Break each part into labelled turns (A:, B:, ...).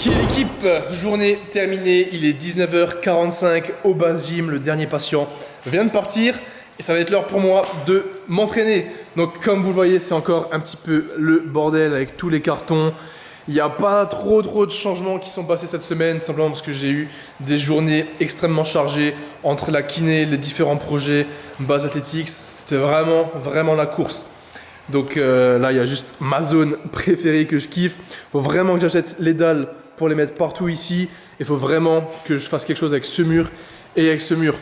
A: Ok l'équipe, journée terminée, il est 19h45 au base gym, le dernier patient vient de partir et ça va être l'heure pour moi de m'entraîner. Donc comme vous le voyez, c'est encore un petit peu le bordel avec tous les cartons. Il n'y a pas trop de changements qui sont passés cette semaine, simplement parce que j'ai eu des journées extrêmement chargées entre la kiné, les différents projets, base athlétique, c'était vraiment la course. Donc là, il y a juste ma zone préférée que je kiffe. Il faut vraiment que j'achète les dalles pour les mettre partout ici. Il faut vraiment que je fasse quelque chose avec ce mur et avec ce mur.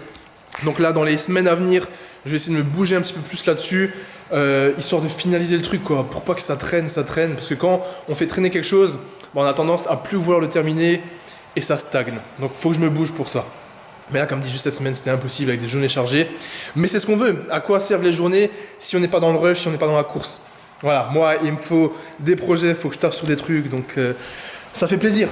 A: Donc là, dans les semaines à venir, je vais essayer de me bouger un petit peu plus là-dessus, histoire de finaliser le truc, quoi, pour pas que ça traîne. Parce que quand on fait traîner quelque chose, on a tendance à plus vouloir le terminer et ça stagne. Donc il faut que je me bouge pour ça. Mais là, comme dit juste cette semaine, c'était impossible avec des journées chargées. Mais c'est ce qu'on veut. À quoi servent les journées si on n'est pas dans le rush, si on n'est pas dans la course? Voilà, moi, il me faut des projets, il faut que je taffe sur des trucs. Donc, ça fait plaisir.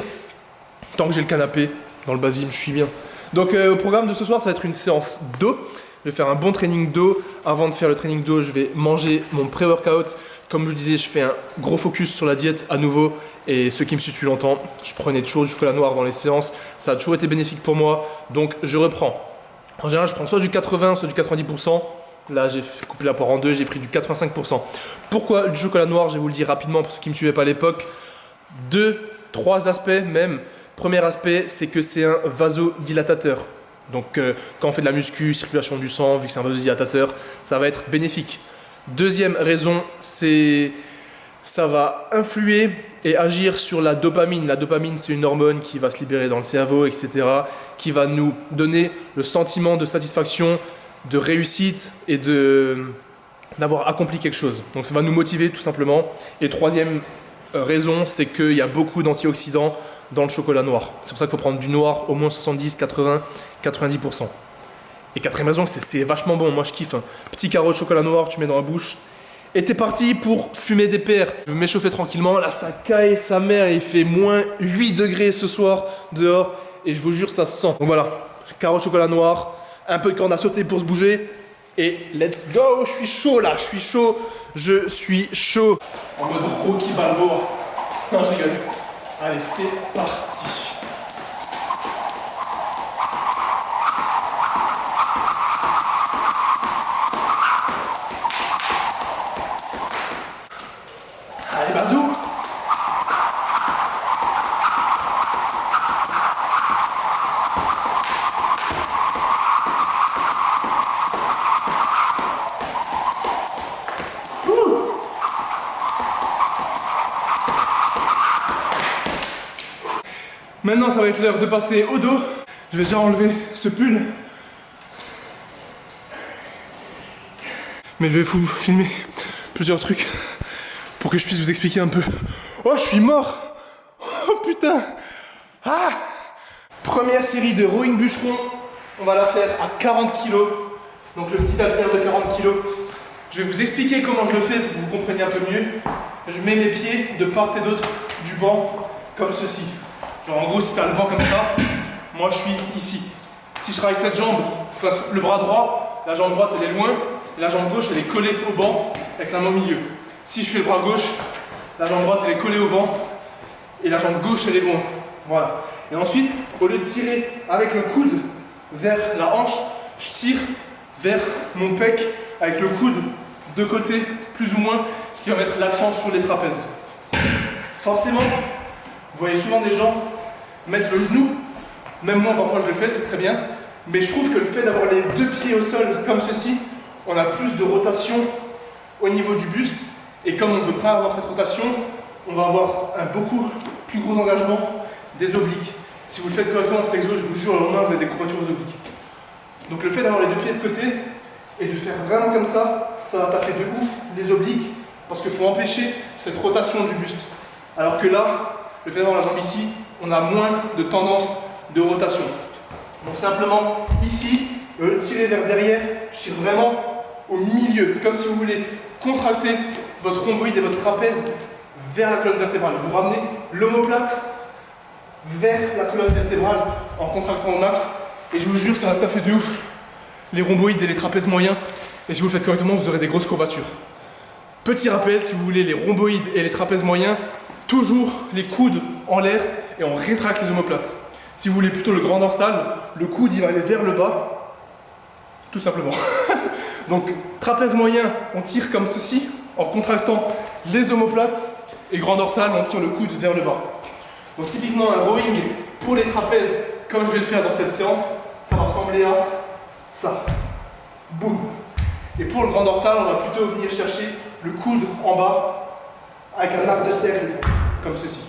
A: Tant que j'ai le canapé dans le bas gym, je suis bien. Donc, au programme de ce soir, ça va être une séance d'eau. Je vais faire un bon training d'eau. Avant de faire le training d'eau, je vais manger mon pré-workout. Comme je vous disais, je fais un gros focus sur la diète à nouveau. Et ceux qui me suivent depuis longtemps, je prenais toujours du chocolat noir dans les séances. Ça a toujours été bénéfique pour moi. Donc je reprends. En général, je prends soit du 80, soit du 90%. Là, j'ai coupé la poire en deux, j'ai pris du 85%. Pourquoi du chocolat noir? Je vais vous le dire rapidement pour ceux qui ne me suivaient pas à l'époque. 3 aspects même. Premier aspect, c'est que c'est un vasodilatateur. Donc quand on fait de la muscu, circulation du sang, vu que c'est un vasodilatateur, ça va être bénéfique. Deuxième raison, c'est ça va influer et agir sur la dopamine. La dopamine, c'est une hormone qui va se libérer dans le cerveau, etc., qui va nous donner le sentiment de satisfaction, de réussite et d'avoir accompli quelque chose. Donc ça va nous motiver tout simplement. Et troisième raison, c'est qu'il y a beaucoup d'antioxydants dans le chocolat noir. C'est pour ça qu'il faut prendre du noir au moins 70, 80, 90%. Et quatrième raison, c'est vachement bon. Moi, je kiffe. Petit carreau de chocolat noir, tu mets dans la bouche. Et t'es parti pour fumer des pères. Je vais m'échauffer tranquillement. Là, ça caille sa mère. Il fait moins 8 degrés ce soir dehors. Et je vous jure, ça se sent. Donc voilà, carreau de chocolat noir, un peu de corde à sauter pour se bouger. Et let's go. Je suis chaud là, je suis chaud. En mode Rocky Balboa. Non, je rigole. Allez, c'est parti. Allez, bazou. Maintenant, ça va être l'heure de passer au dos. Je vais déjà enlever ce pull. Mais je vais vous filmer plusieurs trucs pour que je puisse vous expliquer un peu. Oh, je suis mort! Oh putain! Ah! Première série de rowing bûcheron. On va la faire à 40 kg. Donc le petit haltère de 40 kg. Je vais vous expliquer comment je le fais pour que vous compreniez un peu mieux. Je mets mes pieds de part et d'autre du banc comme ceci. Genre en gros, si tu as le banc comme ça, moi je suis ici. Si je travaille cette jambe, enfin le bras droit, la jambe droite elle est loin, et la jambe gauche elle est collée au banc avec la main au milieu. Si je fais le bras gauche, la jambe droite elle est collée au banc et la jambe gauche elle est loin. Voilà. Et ensuite, au lieu de tirer avec le coude vers la hanche, je tire vers mon pec avec le coude de côté, plus ou moins, ce qui va mettre l'accent sur les trapèzes. Forcément, vous voyez souvent des gens mettre le genou, même moi parfois je le fais, c'est très bien, mais je trouve que le fait d'avoir les 2 pieds au sol comme ceci, on a plus de rotation au niveau du buste, et comme on ne veut pas avoir cette rotation, on va avoir un beaucoup plus gros engagement des obliques. Si vous le faites correctement cet exo, je vous jure, le lendemain vous avez des courbatures aux obliques. Donc le fait d'avoir les 2 pieds de côté et de faire vraiment comme ça va taffer de ouf les obliques, parce qu'il faut empêcher cette rotation du buste. Alors que là, le fait d'avoir la jambe ici, on a moins de tendance de rotation. Donc simplement, ici, tirer vers derrière, je tire vraiment au milieu, comme si vous voulez contracter votre rhomboïde et votre trapèze vers la colonne vertébrale. Vous ramenez l'omoplate vers la colonne vertébrale en contractant au max, et je vous jure, ça va taffer de ouf les rhomboïdes et les trapèzes moyens, et si vous le faites correctement, vous aurez des grosses courbatures. Petit rappel, si vous voulez les rhomboïdes et les trapèzes moyens, toujours les coudes en l'air et on rétracte les omoplates. Si vous voulez plutôt le grand dorsal, le coude il va aller vers le bas, tout simplement. Donc trapèze moyen, on tire comme ceci, en contractant les omoplates, et grand dorsal, on tire le coude vers le bas. Donc typiquement un rowing pour les trapèzes, comme je vais le faire dans cette séance, ça va ressembler à ça. Boum. Et pour le grand dorsal, on va plutôt venir chercher le coude en bas, avec un arc de cercle, comme ceci.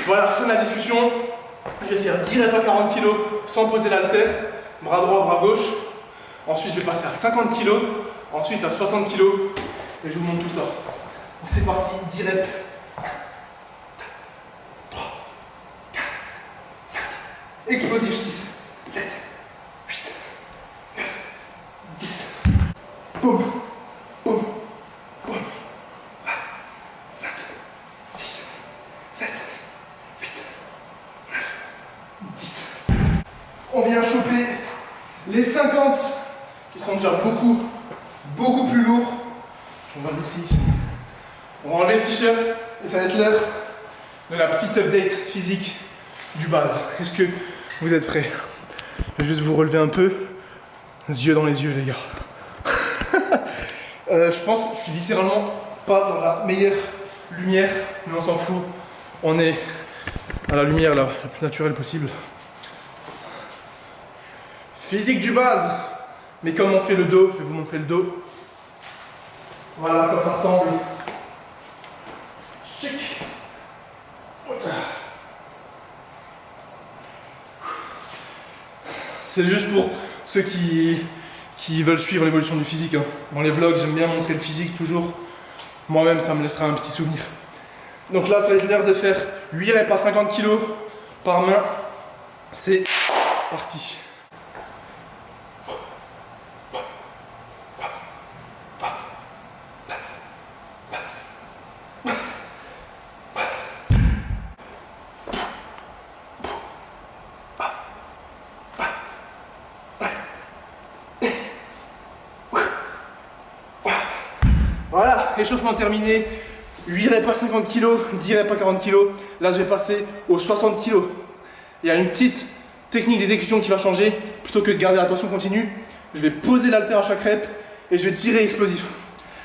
A: Voilà, fin de la discussion. Je vais faire 10 reps à 40 kg sans poser l'haltère, bras droit, bras gauche. Ensuite, je vais passer à 50 kg, ensuite à 60 kg, et je vous montre tout ça. Donc c'est parti, 10 reps. 3, 4, 5, explosif, 6, 7, 8, 9, 10. Boum, boum, boum. 5, 6, 7, 8, 9, 10. On vient choper les 50 qui sont déjà beaucoup plus lourds. On va le laisser ici. On va enlever le t-shirt et ça va être l'heure de la petite update physique du base. Est-ce que vous êtes prêts? Je vais juste vous relever un peu. Yeux dans les yeux, les gars. Je pense que je suis littéralement pas dans la meilleure lumière, mais on s'en fout. On est à la lumière la plus naturelle possible. Physique du base. Mais comme on fait le dos, je vais vous montrer le dos. Voilà, comme ça ressemble. Chic. C'est juste pour ceux qui veulent suivre l'évolution du physique. Hein. Dans les vlogs, j'aime bien montrer le physique toujours. Moi-même, ça me laissera un petit souvenir. Donc là, ça va être l'heure de faire 8 reps à 50 kg par main. C'est parti. Voilà, échauffement terminé, 8 reps à 50 kg, 10 reps à 40 kg. Là, je vais passer aux 60 kg. Il y a une petite technique d'exécution qui va changer. Plutôt que de garder la tension continue, je vais poser l'haltère à chaque rep et je vais tirer explosif.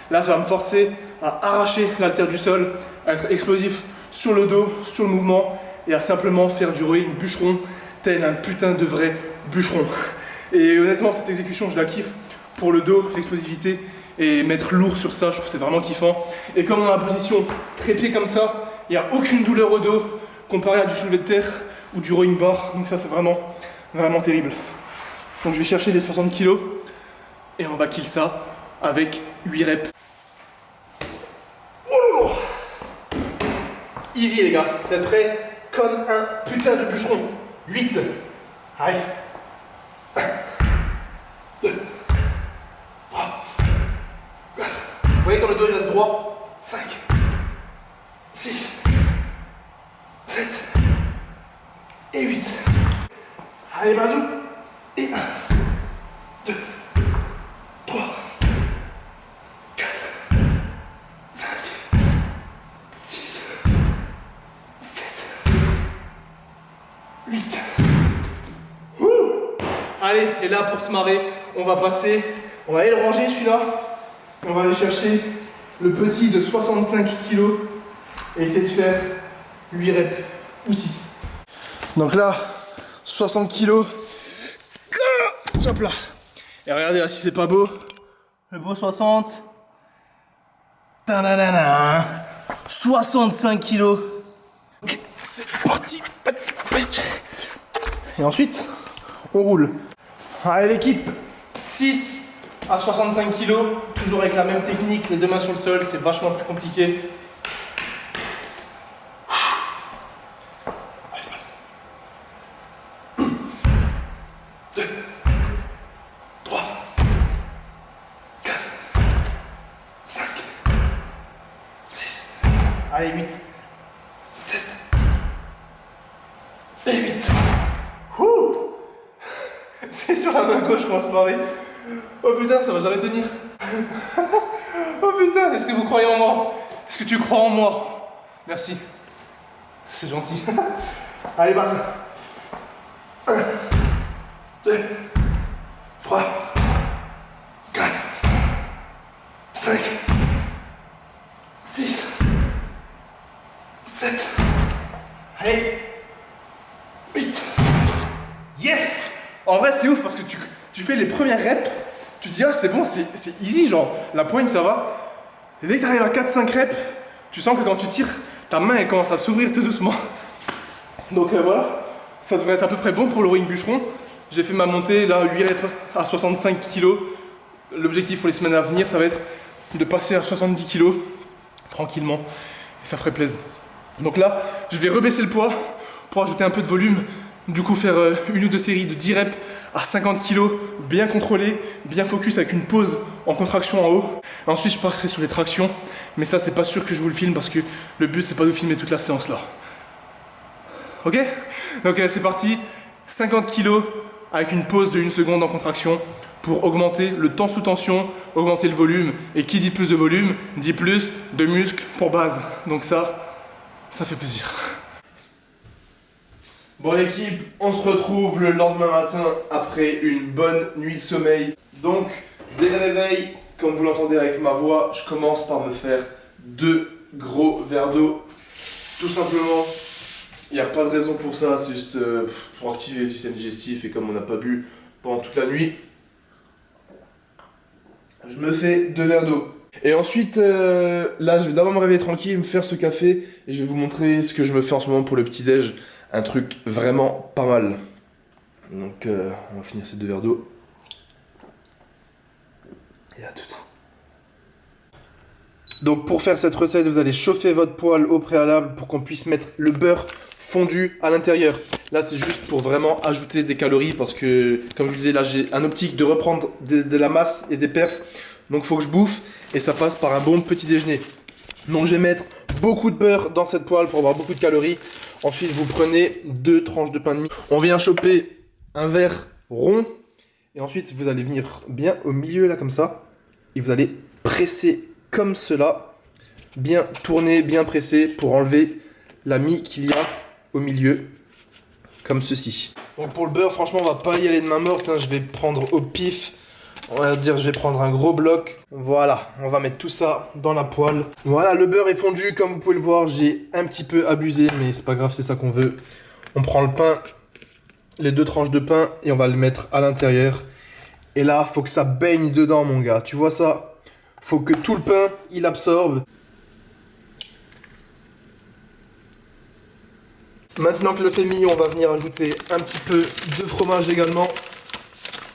A: Là, ça va me forcer à arracher l'haltère du sol, à être explosif sur le dos, sur le mouvement et à simplement faire du rowing bûcheron, tel un putain de vrai bûcheron. Et honnêtement, cette exécution, je la kiffe pour le dos, l'explosivité. Et mettre lourd sur ça, je trouve que c'est vraiment kiffant. Et comme on a la position trépied comme ça, il n'y a aucune douleur au dos comparé à du soulevé de terre ou du rowing bar. Donc ça, c'est vraiment terrible. Donc je vais chercher les 60 kg et on va kill ça avec 8 reps. Oh, easy les gars, vous êtes prêts? Comme un putain de bûcheron. 8. Allez. 1, 2. Vous voyez quand le dos il reste droit? 5, 6, 7 et 8. Allez, bazou. Et 1, 2, 3, 4, 5, 6, 7, 8. Ouh. Allez, et là pour se marrer, on va aller le ranger celui-là. On va aller chercher le petit de 65 kg et essayer de faire 8 reps ou 6. Donc là, 60 kg. Hop là. Et regardez là si c'est pas beau. Le beau 60. Tadadada. 65 kg. Ok, c'est parti. Et ensuite, on roule. Allez l'équipe, 6 à 65 kg, toujours avec la même technique, les deux mains sur le sol, c'est vachement plus compliqué. Allez, passe. 2, 3, 4, 5, 6, allez 8, 7 et 8. Ouh. C'est sur la main gauche qu'on va se marrer. Oh putain, ça va jamais tenir. Oh putain, est-ce que vous croyez en moi? Est-ce que tu crois en moi? Merci. C'est gentil. Allez, passe. 1, 2, 3, 4, 5, 6, 7. Allez. 8. Yes. En vrai, c'est ouf parce que tu fais les premières reps, tu te dis, ah, c'est bon, c'est easy, genre, la poigne, ça va. Et dès que tu arrives à 4-5 reps, tu sens que quand tu tires, ta main, elle commence à s'ouvrir tout doucement. Donc voilà, ça devrait être à peu près bon pour le rowing bûcheron. J'ai fait ma montée, là, 8 reps à 65 kg. L'objectif pour les semaines à venir, ça va être de passer à 70 kg, tranquillement, et ça ferait plaisir. Donc là, je vais rebaisser le poids pour ajouter un peu de volume. Du coup, faire une ou deux séries de 10 reps à 50 kg, bien contrôlé, bien focus avec une pause en contraction en haut. Ensuite, je passerai sur les tractions, mais ça, c'est pas sûr que je vous le filme parce que le but, c'est pas de vous filmer toute la séance là. Ok? Donc, c'est parti. 50 kg avec une pause de 1 seconde en contraction pour augmenter le temps sous tension, augmenter le volume. Et qui dit plus de volume, dit plus de muscles pour base. Donc ça fait plaisir. Bon l'équipe, on se retrouve le lendemain matin après une bonne nuit de sommeil. Donc, dès le réveil, comme vous l'entendez avec ma voix, je commence par me faire 2 gros verres d'eau. Tout simplement, il n'y a pas de raison pour ça, c'est juste pour activer le système digestif et comme on n'a pas bu pendant toute la nuit, je me fais 2 verres d'eau. Et ensuite, là, je vais d'abord me réveiller tranquille, me faire ce café et je vais vous montrer ce que je me fais en ce moment pour le petit-déj. Un truc vraiment pas mal. Donc, on va finir ces 2 verres d'eau. Et à tout. Donc, pour faire cette recette, vous allez chauffer votre poêle au préalable pour qu'on puisse mettre le beurre fondu à l'intérieur. Là, c'est juste pour vraiment ajouter des calories parce que, comme je vous disais, là, j'ai un optique de reprendre de la masse et des perfs. Donc, il faut que je bouffe et ça passe par un bon petit déjeuner. Donc, je vais mettre beaucoup de beurre dans cette poêle pour avoir beaucoup de calories. Ensuite, vous prenez 2 tranches de pain de mie. On vient choper un verre rond. Et ensuite, vous allez venir bien au milieu, là, comme ça. Et vous allez presser comme cela. Bien tourner, bien presser pour enlever la mie qu'il y a au milieu. Comme ceci. Donc pour le beurre, franchement, on va pas y aller de main morte. Hein. Je vais prendre au pif. On va dire, je vais prendre un gros bloc. Voilà, on va mettre tout ça dans la poêle. Voilà, le beurre est fondu. Comme vous pouvez le voir, j'ai un petit peu abusé, mais c'est pas grave, c'est ça qu'on veut. On prend le pain, les 2 tranches de pain, et on va le mettre à l'intérieur. Et là, faut que ça baigne dedans, mon gars. Tu vois ça? Faut que tout le pain, il absorbe. Maintenant que le fait mis, on va venir ajouter un petit peu de fromage également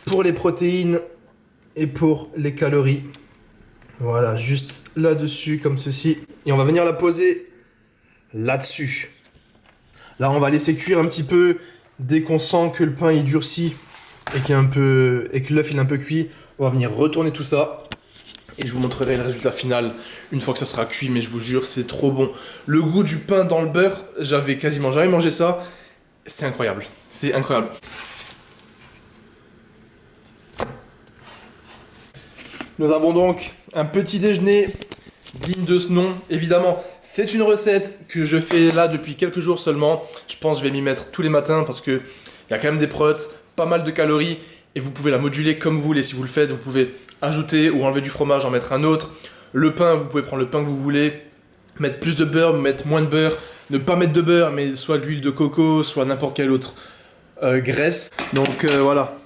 A: pour les protéines et pour les calories. Voilà, juste là-dessus, comme ceci. Et on va venir la poser là-dessus. Là, on va laisser cuire un petit peu. Dès qu'on sent que le pain il durcit et qu'il est un peu et que l'œuf il est un peu cuit, on va venir retourner tout ça. Et je vous montrerai le résultat final une fois que ça sera cuit, mais je vous jure, c'est trop bon. Le goût du pain dans le beurre, j'avais quasiment jamais mangé ça. C'est incroyable, c'est incroyable. Nous avons donc un petit déjeuner digne de ce nom. Évidemment, c'est une recette que je fais là depuis quelques jours seulement. Je pense que je vais m'y mettre tous les matins parce qu'il y a quand même des protéines, pas mal de calories. Et vous pouvez la moduler comme vous voulez. Si vous le faites, vous pouvez ajouter ou enlever du fromage, en mettre un autre. Le pain, vous pouvez prendre le pain que vous voulez. Mettre plus de beurre, mettre moins de beurre. Ne pas mettre de beurre, mais soit de l'huile de coco, soit n'importe quelle autre graisse. Donc voilà.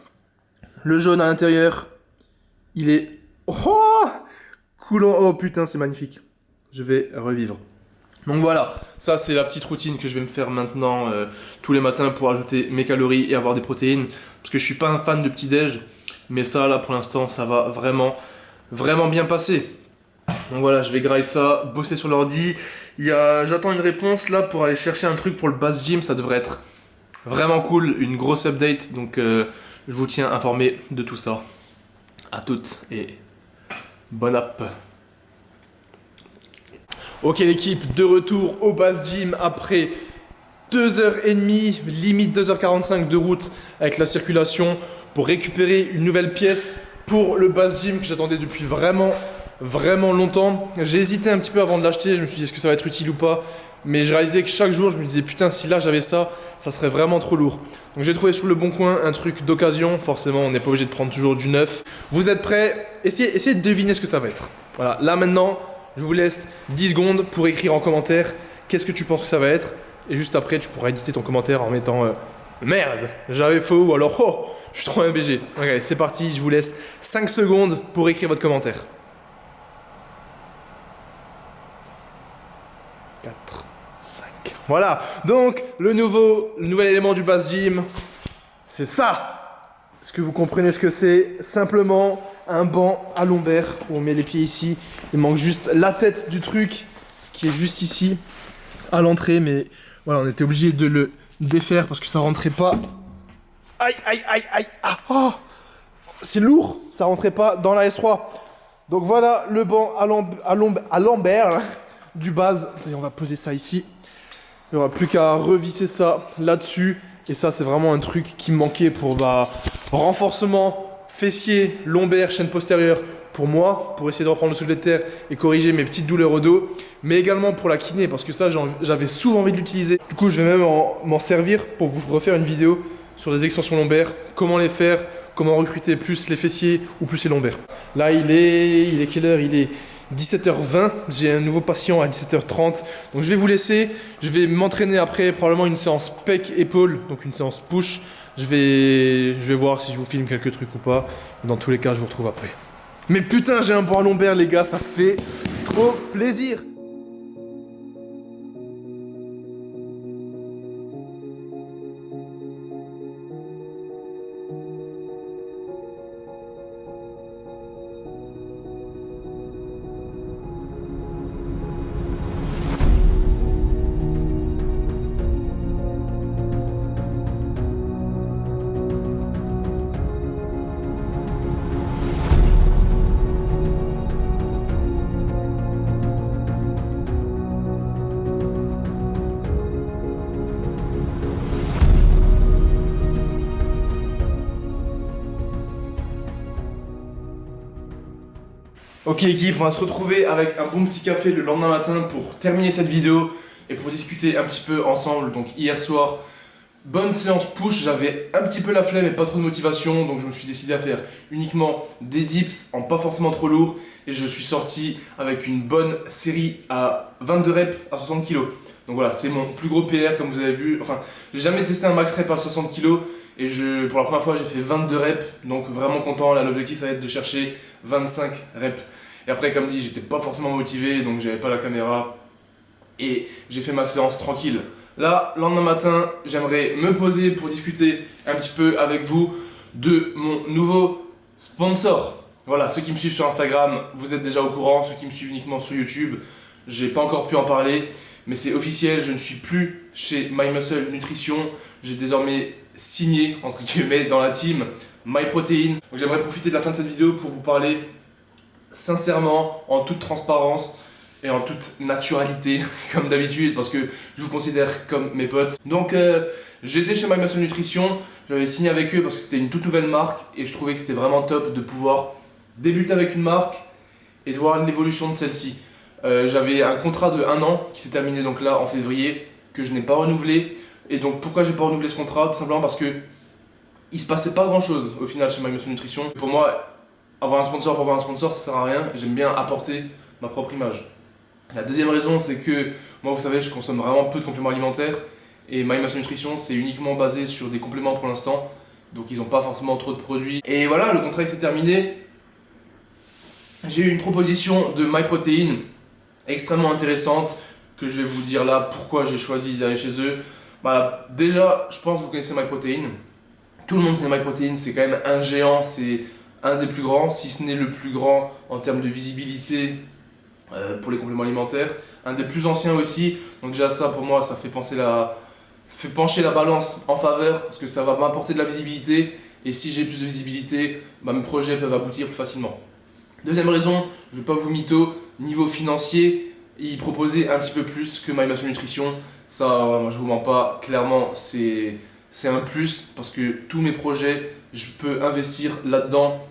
A: Le jaune à l'intérieur, il est... Oh, coulant. Oh putain, c'est magnifique. Je vais revivre. Donc voilà, ça c'est la petite routine que je vais me faire maintenant tous les matins pour ajouter mes calories et avoir des protéines. Parce que je suis pas un fan de petit-déj, mais ça là pour l'instant ça va vraiment, vraiment bien passer. Donc voilà, je vais grailler ça, bosser sur l'ordi. J'attends une réponse là pour aller chercher un truc pour le Bass Gym, ça devrait être vraiment cool, une grosse update. Donc je vous tiens informé de tout ça. À toutes et bonne app. Ok l'équipe, de retour au Bass Gym après 2h30, limite 2h45 de route avec la circulation pour récupérer une nouvelle pièce pour le Bass Gym que j'attendais depuis vraiment vraiment longtemps. J'ai hésité un petit peu avant de l'acheter, je me suis dit est-ce que ça va être utile ou pas. Mais je réalisais que chaque jour, je me disais putain, si là j'avais ça, ça serait vraiment trop lourd. Donc j'ai trouvé sur le bon coin un truc d'occasion. Forcément, on n'est pas obligé de prendre toujours du neuf. Vous êtes prêts? Essayez de deviner ce que ça va être. Voilà, là maintenant, je vous laisse 10 secondes pour écrire en commentaire qu'est-ce que tu penses que ça va être. Et juste après, tu pourras éditer ton commentaire en mettant merde, j'avais faux ou alors oh, je suis trop un BG. Ok, c'est parti, je vous laisse 5 secondes pour écrire votre commentaire. 4, 5. Voilà, donc le nouvel élément du Bass Gym, c'est ça. Est-ce que vous comprenez ce que c'est? Simplement un banc à lombaire où on met les pieds ici. Il manque juste la tête du truc qui est juste ici à l'entrée, mais voilà, on était obligé de le défaire parce que ça rentrait pas. Aïe, aïe, aïe, aïe. Ah, oh, c'est lourd, ça rentrait pas dans la S3. Donc voilà le banc à lombaire là, du base. Et on va poser ça ici. Il n'y aura plus qu'à revisser ça là-dessus. Et ça, c'est vraiment un truc qui me manquait pour renforcement fessier, lombaire, chaîne postérieure pour moi, pour essayer de reprendre le soulevé de terre et corriger mes petites douleurs au dos, mais également pour la kiné, parce que ça, j'avais souvent envie de l'utiliser. Du coup, je vais même m'en servir pour vous refaire une vidéo sur les extensions lombaires, comment les faire, comment recruter plus les fessiers ou plus les lombaires. Là, il est quelle heure? Il est 17h20, j'ai un nouveau patient à 17h30, donc je vais vous laisser, je vais m'entraîner après, probablement une séance pec épaule, donc une séance push. Je vais voir si je vous filme quelques trucs ou pas, dans tous les cas, je vous retrouve après. Mais putain, j'ai un bras lombaire, les gars, ça fait trop plaisir. Ok équipe, on va se retrouver avec un bon petit café le lendemain matin pour terminer cette vidéo et pour discuter un petit peu ensemble. Donc hier soir, bonne séance push, j'avais un petit peu la flemme et pas trop de motivation, donc je me suis décidé à faire uniquement des dips en pas forcément trop lourd et je suis sorti avec une bonne série à 22 reps à 60 kg. Donc voilà, c'est mon plus gros PR comme vous avez vu. Enfin, j'ai jamais testé un max rep à 60 kg et pour la première fois j'ai fait 22 reps, donc vraiment content. Là l'objectif ça va être de chercher 25 reps. Et après comme dit, j'étais pas forcément motivé, donc j'avais pas la caméra et j'ai fait ma séance tranquille. Là, lendemain matin, j'aimerais me poser pour discuter un petit peu avec vous de mon nouveau sponsor. Voilà, ceux qui me suivent sur Instagram, vous êtes déjà au courant. Ceux qui me suivent uniquement sur YouTube, j'ai pas encore pu en parler, mais c'est officiel, je ne suis plus chez My Muscle Nutrition. J'ai désormais signé, entre guillemets, dans la team MyProtein. Donc j'aimerais profiter de la fin de cette vidéo pour vous parler sincèrement, en toute transparence et en toute naturalité, comme d'habitude, parce que je vous considère comme mes potes. Donc j'étais chez My Muscle Nutrition, j'avais signé avec eux parce que c'était une toute nouvelle marque et je trouvais que c'était vraiment top de pouvoir débuter avec une marque et de voir l'évolution de celle-ci. J'avais un contrat de 1 an qui s'est terminé donc là en février, que je n'ai pas renouvelé. Et donc pourquoi j'ai pas renouvelé ce contrat? Tout simplement parce que il se passait pas grand chose au final chez My Muscle Nutrition. Pour moi, avoir un sponsor pour avoir un sponsor, ça sert à rien. J'aime bien apporter ma propre image. La deuxième raison, c'est que moi, vous savez, je consomme vraiment peu de compléments alimentaires et My Muscle Nutrition, c'est uniquement basé sur des compléments pour l'instant. Donc, ils n'ont pas forcément trop de produits. Et voilà, le contrat s'est terminé. J'ai eu une proposition de MyProtein extrêmement intéressante que je vais vous dire là pourquoi j'ai choisi d'aller chez eux. Voilà, déjà, je pense que vous connaissez MyProtein. Tout le monde connaît MyProtein, c'est quand même un géant, c'est un des plus grands, si ce n'est le plus grand en termes de visibilité pour les compléments alimentaires, un des plus anciens aussi. Donc déjà ça pour moi ça fait pencher la balance en faveur parce que ça va m'apporter de la visibilité et si j'ai plus de visibilité, mes projets peuvent aboutir plus facilement. Deuxième raison, je ne vais pas vous mytho, niveau financier, ils proposaient un petit peu plus que My Muscle Nutrition. Ça, moi je vous mens pas, clairement c'est un plus parce que tous mes projets, je peux investir là-dedans.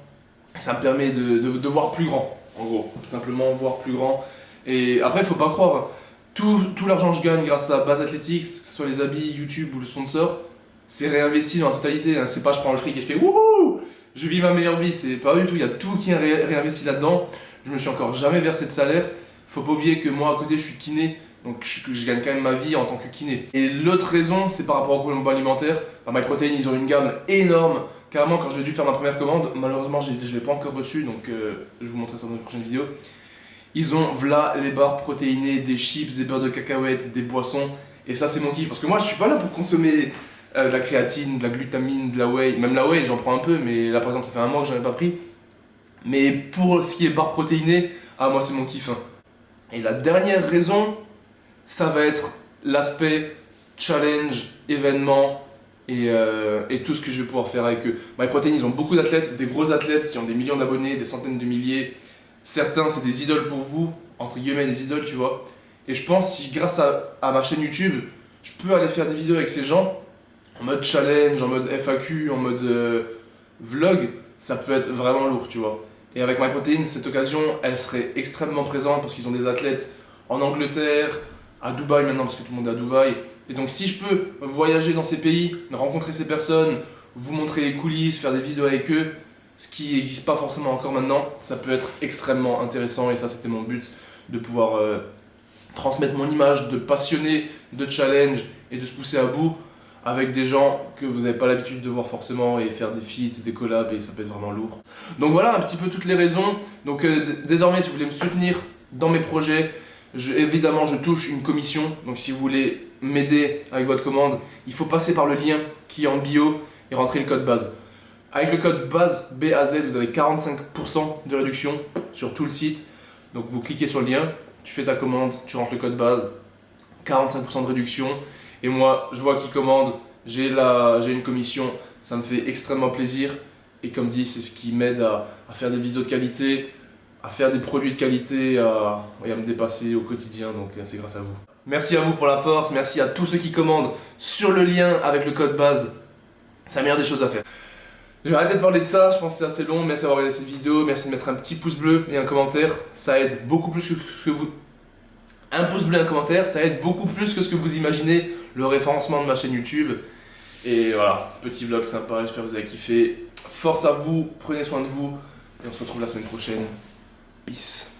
A: Ça me permet de voir plus grand. en gros, simplement voir plus grand. Et après, faut pas croire, tout l'argent que je gagne grâce à Base Athletics, que ce soit les habits, YouTube ou le sponsor, c'est réinvesti dans la totalité. Hein. C'est pas je prends le fric et je fais wouhou, je vis ma meilleure vie, c'est pas du tout. Il y a tout qui est réinvesti là-dedans. Je me suis encore jamais versé de salaire. Faut pas oublier que moi à côté je suis kiné, donc je gagne quand même ma vie en tant que kiné. Et l'autre raison, c'est par rapport au complément alimentaire. MyProtein, ils ont une gamme énorme. Carrément, quand j'ai dû faire ma première commande, malheureusement je l'ai pas encore reçue, donc je vais vous montrer ça dans une prochaine vidéo. Ils ont v'là les barres protéinées, des chips, des beurres de cacahuètes, des boissons. Et ça, c'est mon kiff. Parce que moi, je suis pas là pour consommer de la créatine, de la glutamine, de la whey. Même la whey, j'en prends un peu, mais là, par exemple, ça fait un mois que j'en ai pas pris. Mais pour ce qui est barres protéinées, moi, c'est mon kiff. Hein. Et la dernière raison, ça va être l'aspect challenge, événement et tout ce que je vais pouvoir faire avec eux. MyProtein, ils ont beaucoup d'athlètes, des gros athlètes qui ont des millions d'abonnés, des centaines de milliers. Certains, c'est des idoles pour vous, entre guillemets des idoles, tu vois. Et je pense, si grâce à ma chaîne YouTube, je peux aller faire des vidéos avec ces gens, en mode challenge, en mode FAQ, en mode vlog, ça peut être vraiment lourd, tu vois. Et avec MyProtein, cette occasion, elle serait extrêmement présente parce qu'ils ont des athlètes en Angleterre, à Dubaï maintenant, parce que tout le monde est à Dubaï. Et donc, si je peux voyager dans ces pays, rencontrer ces personnes, vous montrer les coulisses, faire des vidéos avec eux, ce qui n'existe pas forcément encore maintenant, ça peut être extrêmement intéressant et ça c'était mon but, de pouvoir transmettre mon image de passionné, de challenge et de se pousser à bout avec des gens que vous n'avez pas l'habitude de voir forcément et faire des feats, des collabs et ça peut être vraiment lourd. Donc voilà un petit peu toutes les raisons. Donc désormais si vous voulez me soutenir dans mes projets, évidemment je touche une commission, donc si vous voulez m'aider avec votre commande, il faut passer par le lien qui est en bio et rentrer le code base. Avec le code BASE, B-A-Z, vous avez 45% de réduction sur tout le site. Donc vous cliquez sur le lien, tu fais ta commande, tu rentres le code BASE, 45% de réduction. Et moi, je vois qui commande, j'ai une commission, ça me fait extrêmement plaisir. Et comme dit, c'est ce qui m'aide à faire des vidéos de qualité, à faire des produits de qualité et à me dépasser au quotidien. Donc c'est grâce à vous. Merci à vous pour la force, merci à tous ceux qui commandent sur le lien avec le code BASE. C'est la meilleure des choses à faire. Je vais arrêter de parler de ça, je pense que c'est assez long. Merci d'avoir regardé cette vidéo, merci de mettre un petit pouce bleu et un commentaire. Ça aide beaucoup plus que vous... Un pouce bleu et un commentaire, ça aide beaucoup plus que ce que vous imaginez, le référencement de ma chaîne YouTube. Et voilà, petit vlog sympa, j'espère que vous avez kiffé. Force à vous, prenez soin de vous et on se retrouve la semaine prochaine. Peace.